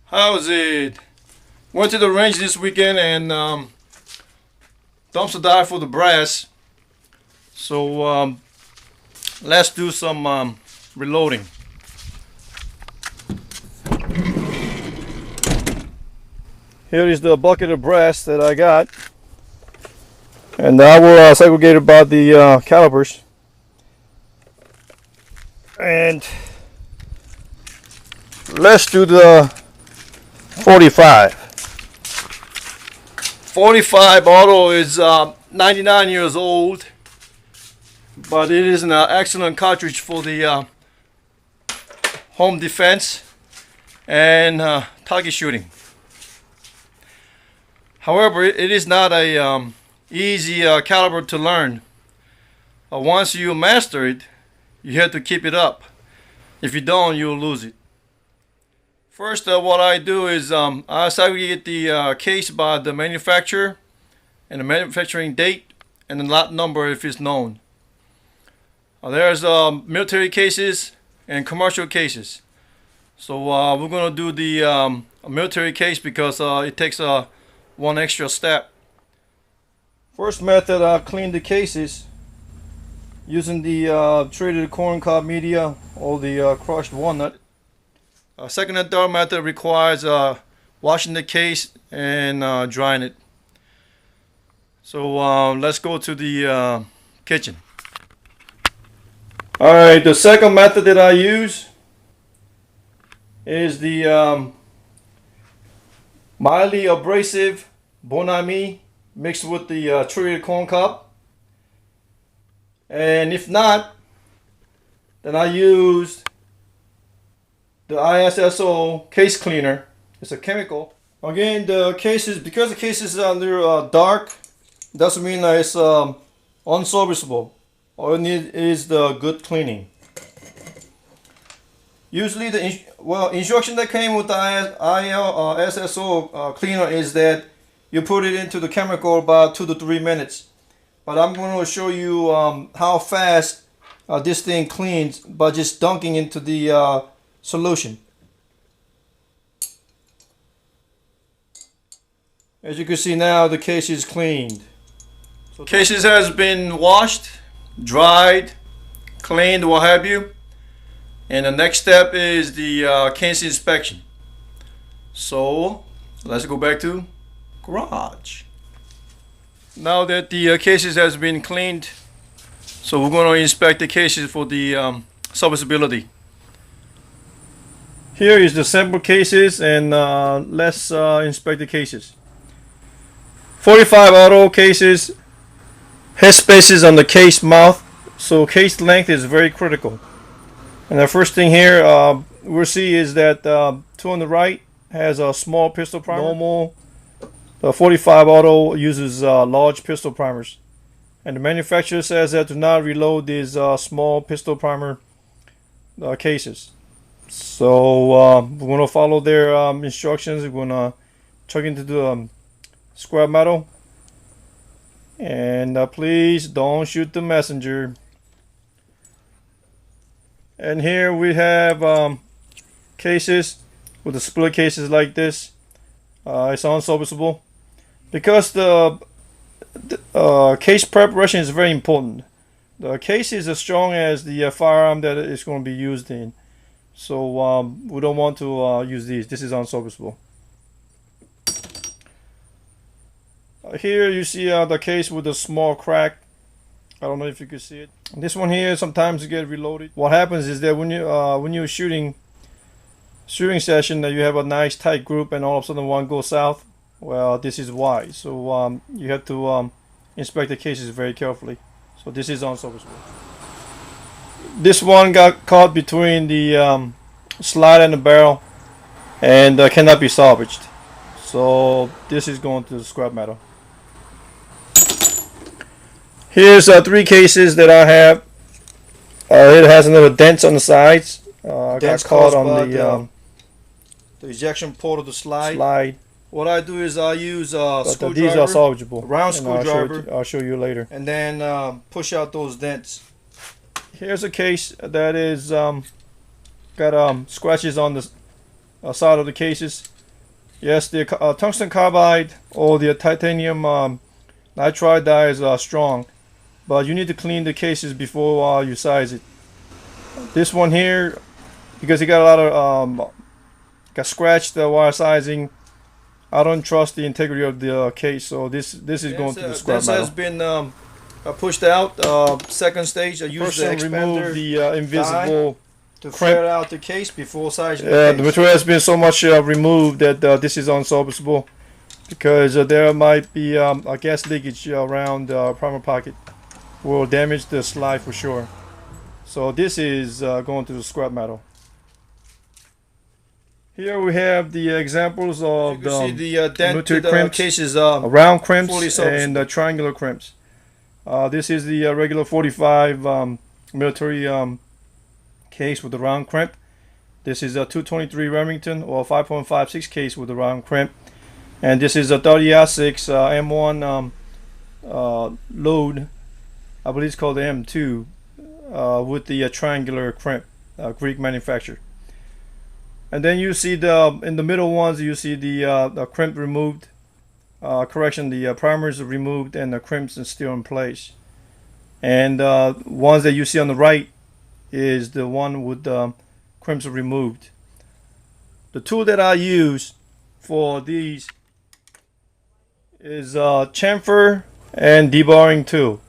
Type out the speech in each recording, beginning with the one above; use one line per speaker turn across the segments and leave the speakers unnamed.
How's it? Went to the range this weekend and dumpster dive for the brass. So let's do some reloading. Here is the bucket of brass that I got, and I will segregate about the calipers. And let's do the 45. 45 auto is 99 years old, but it is an excellent cartridge for the home defense and target shooting. However, it is not a easy caliber to learn. Once you master it, you have to keep it up. If you don't, you'll lose it. First, what I do is I segregate the case by the manufacturer and the manufacturing date and the lot number if it's known. There's military cases and commercial cases. So we're going to do the military case because it takes one extra step. First method, I clean the cases using the treated corn cob media or the crushed walnut. Second and third method requires washing the case and drying it. So let's go to the kitchen. Alright, the second method that I use is the mildly abrasive Bon Ami mixed with the treated corn cob. And if not, then I used the ISSO case cleaner. It's a chemical. Again, the cases, because the cases are under dark, doesn't mean that it's unserviceable. All you need is the good cleaning. Usually the instruction that came with the ISSO cleaner is that you put it into the chemical about 2 to 3 minutes. But I'm going to show you how fast this thing cleans by just dunking into the solution. As you can see now, the case is cleaned. So cases has been washed, dried, cleaned, what have you. And the next step is the case inspection. So let's go back to garage. Now that the cases has been cleaned, so we're going to inspect the cases for the serviceability. Here is the sample cases, and let's inspect the cases. 45 auto cases, head spaces on the case mouth, so case length is very critical. And the first thing here we'll see is that 2 on the right has a small pistol primer. Normal, the 45 auto uses large pistol primers, and the manufacturer says that do not reload these small pistol primer cases. So we're going to follow their instructions. We're going to chuck into the scrap metal, and please don't shoot the messenger. And here we have cases with the split cases like this. It's unserviceable because the case preparation is very important. The case is as strong as the firearm that it's going to be used in. So we don't want to use these. This is unserviceable. Here you see the case with a small crack. I don't know if you can see it. This one here sometimes you get reloaded. What happens is that when you're shooting session, that you have a nice tight group, and all of a sudden one goes south. Well, this is why. So you have to inspect the cases very carefully. So this is unserviceable. This one got caught between the slide and the barrel, and cannot be salvaged. So this is going to the scrap metal. Here's 3 cases that I have. It has a little dents on the sides. Got caught on the ejection port of the slide. What I do is I use a screwdriver. These are salvageable. Round screwdriver. I'll show you later. And then push out those dents. Here's a case that is got scratches on the side of the cases. Yes, the tungsten carbide or the titanium nitride die is strong, but you need to clean the cases before you size it. This one here, because it got a lot of got scratched while sizing, I don't trust the integrity of the case, so this is going to the scrap
this
metal.
has been pushed out. Second stage, I used the
Person remove
expander
the invisible
to
crimp.
clear out the case before sizing
Yeah,
the
the
case.
material has been so much removed that this is unserviceable, because there might be a gas leakage around the primer pocket, will damage the slide for sure. So this is going to the scrap metal. Here we have the examples of
You can see the
military
dented
crimps,
cases,
round crimps
fully serviceable.
and triangular crimps. This is the regular 45 military case with the round crimp. This is a 223 Remington or 5.56 case with the round crimp. And this is a 30-06 M1 load. I believe it's called the M2 with the triangular crimp, Greek manufacturer. And then you see in the middle ones, you see the crimp removed. Correction, the primers are removed and the crimps are still in place. And ones that you see on the right is the one with the crimps removed. The tool that I use for these is chamfer and deburring tool.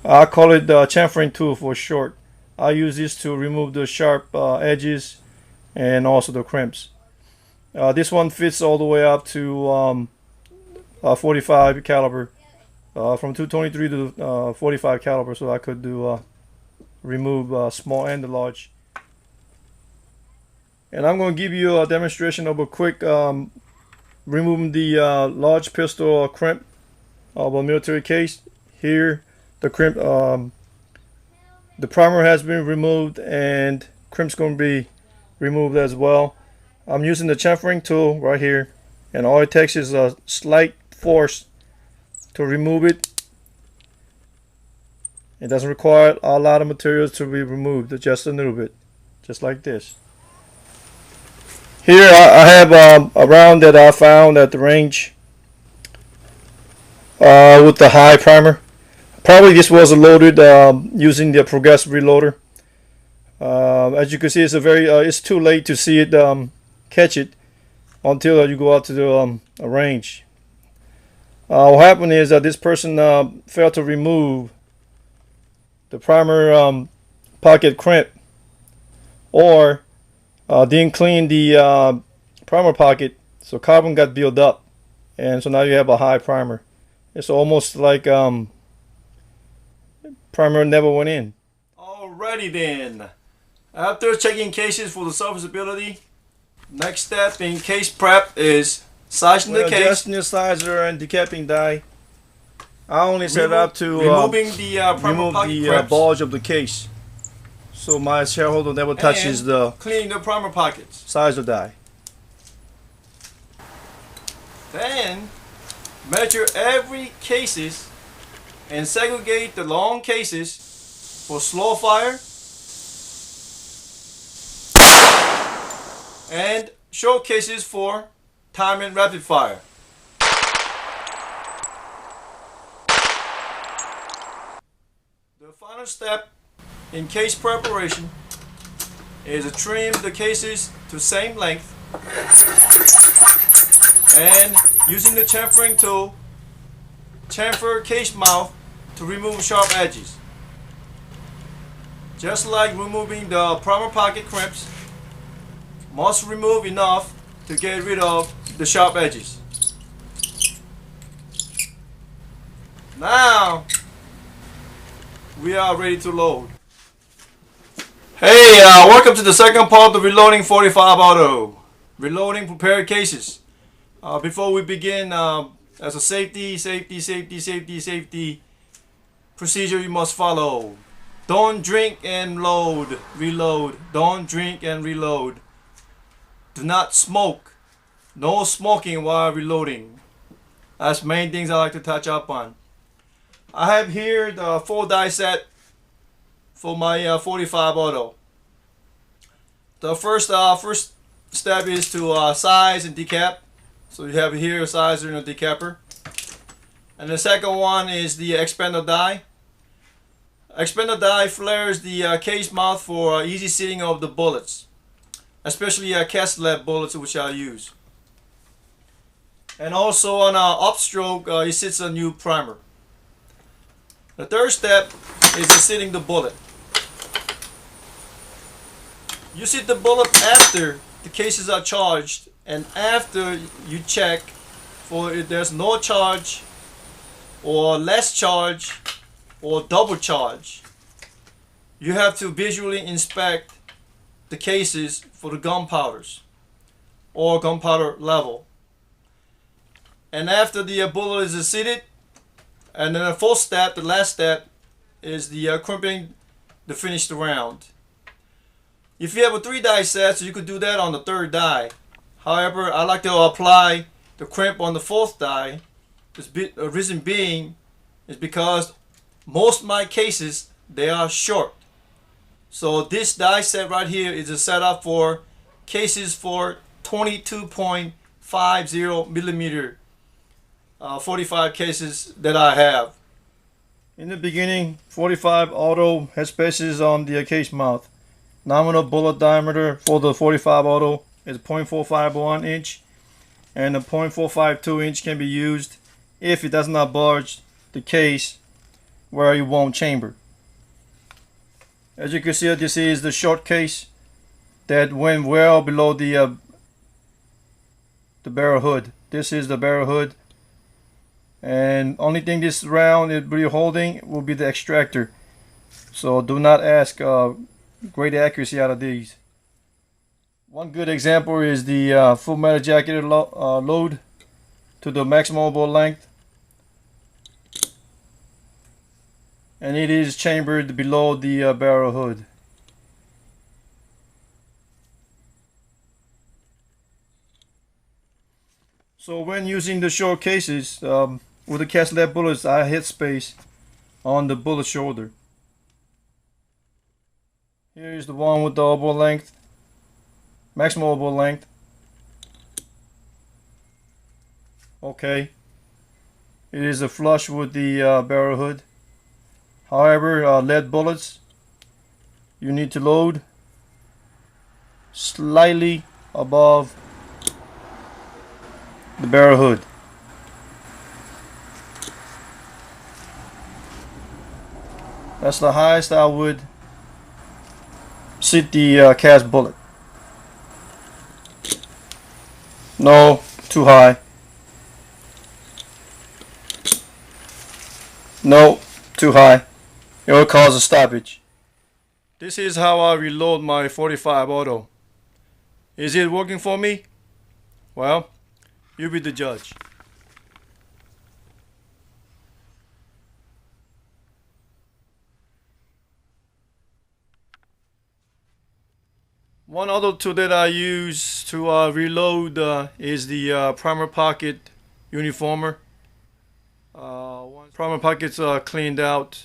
I call it the chamfering tool for short. I use this to remove the sharp edges and also the crimps. This one fits all the way up to 45 caliber, from 223 to 45 caliber, so I could do remove small and the large. And I'm going to give you a demonstration of a quick removing the large pistol crimp of a military case. Here the crimp, the primer has been removed and crimp's going to be removed as well. I'm using the chamfering tool right here, and all it takes is a slight force to remove it. It doesn't require a lot of materials to be removed, just a little bit, just like this. Here I have a round that I found at the range with the high primer. Probably this was loaded using the progressive reloader. As you can see, it's too late to see it catch it until you go out to the range. What happened is that this person failed to remove the primer pocket crimp, or didn't clean the primer pocket, so carbon got built up, and so now you have a high primer. It's almost like primer never went in.
Alrighty then. After checking cases for the serviceability, next step in case prep is sizing the case.
Adjusting the sizer and decapping die. I only set it up to
removing the primer pocket crimps.
bulge of the case, so my shareholder never touches the
cleaning the primer pockets.
sizer die.
Then measure every cases and segregate the long cases for slow fire and short cases for time and rapid fire. The final step in case preparation is to trim the cases to same length, and using the chamfering tool, chamfer case mouth to remove sharp edges. Just like removing the primer pocket crimps, must remove enough to get rid of the sharp edges. Now we are ready to load. Hey, welcome to the second part of Reloading 45 Auto. Reloading prepared cases. Before we begin, as a safety procedure you must follow. Don't drink and load, reload. Don't drink and reload. Do not smoke. No smoking while reloading. That's main things I like to touch up on. I have here the 4 die set for my 45 Auto. The first step is to size and decap. So you have here a sizer and a decapper. And the second one is the expander die. Expander die flares the case mouth for easy seating of the bullets, especially cast lead bullets, which I use. And also on upstroke, it sits a new primer. The third step is seating the bullet. You seat the bullet after the cases are charged and after you check for if there's no charge or less charge or double charge. You have to visually inspect the cases for the gunpowders or gunpowder level. And after the bullet is seated, and then the fourth step, the last step, is the crimping to finish the round. If you have a 3 die set, so you could do that on the 3rd die. However, I like to apply the crimp on the 4th die. The reason being is because most of my cases, they are short. So this die set right here is a setup for cases for 22.50 millimeter 45 cases that I have.
In the beginning, 45 auto has spaces on the case mouth. Nominal bullet diameter for the 45 auto is 0.451 inch, and the 0.452 inch can be used if it does not budge the case where you won't chamber. As you can see, this is the short case that went well below the barrel hood. This is the barrel hood, and only thing this round is really holding will be the extractor. So do not ask great accuracy out of these. One good example is the full metal jacketed load to the maximum bolt length, and it is chambered below the barrel hood. So when using the short cases with the cast lead bullets, I hit space on the bullet shoulder. Here is the one with the elbow length, maximum elbow length. Okay, it is a flush with the barrel hood. However, lead bullets, you need to load slightly above the barrel hood. That's the highest I would sit the cast bullet. No, too high. No, too high. It will cause a stoppage. This is how I reload my 45 auto. Is it working for me? Well, you be the judge. One other tool that I use to reload is the primer pocket uniformer. Once primer pockets are cleaned out,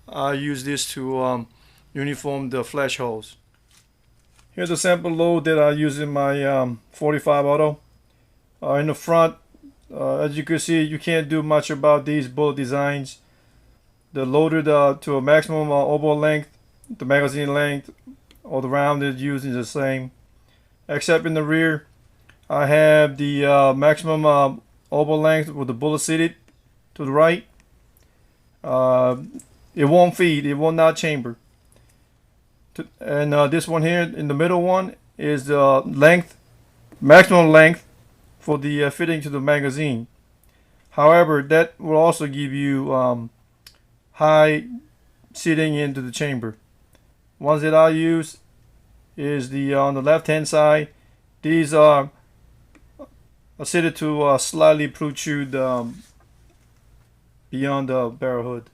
I use this to uniform the flash holes. Here's a sample load that I use in my 45 auto. In the front, as you can see, you can't do much about these bullet designs. They're loaded to a maximum oval length. The magazine length or the round is used is the same, except in the rear I have the maximum oval length with the bullet seated to the right. It won't feed, it will not chamber. And this one here in the middle one is the length, maximum length for the fitting to the magazine. However, that will also give you high seating into the chamber. Ones that I use is the on the left hand side. These are seated to slightly protrude beyond the barrel hood.